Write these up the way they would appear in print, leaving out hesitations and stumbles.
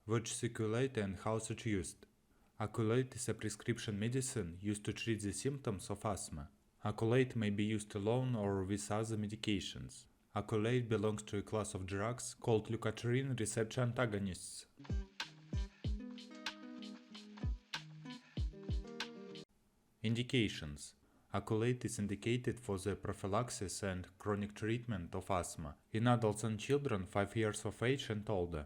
What is Accolate and how is it used? Accolate is a prescription medicine used to treat the symptoms of asthma. Accolate may be used alone or with other medications. Accolate belongs to a class of drugs called leukotriene receptor antagonists. Indications. Accolate is indicated for the prophylaxis and chronic treatment of asthma in adults and children 5 years of age and older.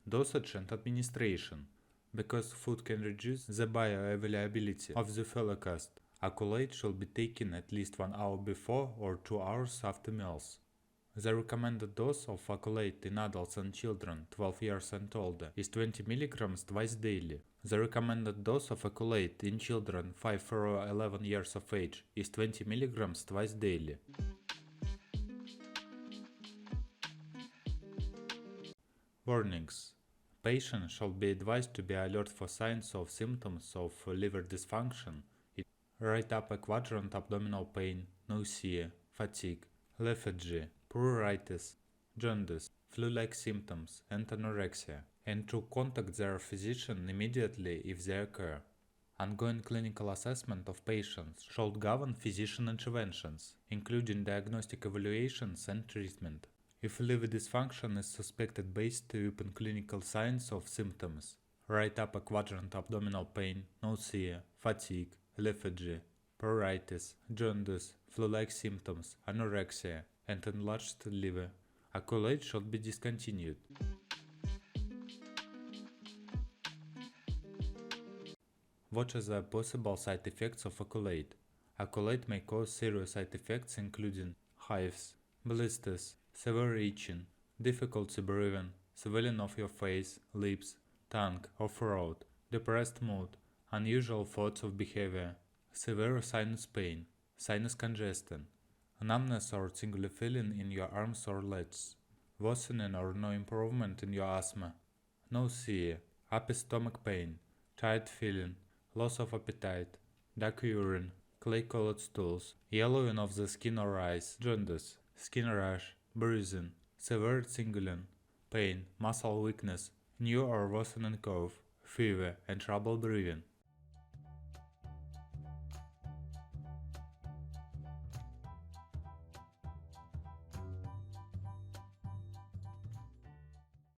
Dosage and administration. Because food can reduce the bioavailability of zafirlukast, Accolate should be taken at least 1 hour before or 2 hours after meals. The recommended dose of Accolate in adults and children 12 years and older is 20 mg twice daily. The recommended dose of Accolate in children 5 through 11 years of age is 20 mg twice daily. Warnings. Patients should be advised to be alert for signs or symptoms of liver dysfunction, right upper quadrant abdominal pain, nausea, fatigue, lethargy, pruritus, jaundice, flu-like symptoms, and anorexia, and to contact their physician immediately if they occur. Ongoing clinical assessment of patients should govern physician interventions, including diagnostic evaluations and treatment. If liver dysfunction is suspected based upon clinical signs of symptoms, right upper quadrant abdominal pain, nausea, fatigue, lethargy, pruritus, jaundice, flu-like symptoms, anorexia, and enlarged liver, Accolate should be discontinued. What are the possible side effects of Accolate? Accolate may cause serious side effects including hives, blisters, severe itching, difficulty breathing, swelling of your face, lips, tongue, or throat, depressed mood, unusual thoughts of behavior, severe sinus pain, sinus congestion, numbness or tingling feeling in your arms or legs, worsening or no improvement in your asthma, nausea, upper stomach pain, tired feeling, loss of appetite, dark urine, clay-colored stools, yellowing of the skin or eyes, jaundice, skin rash, bruising, severe tingling, pain, muscle weakness, new or worsening cough, fever, and trouble breathing.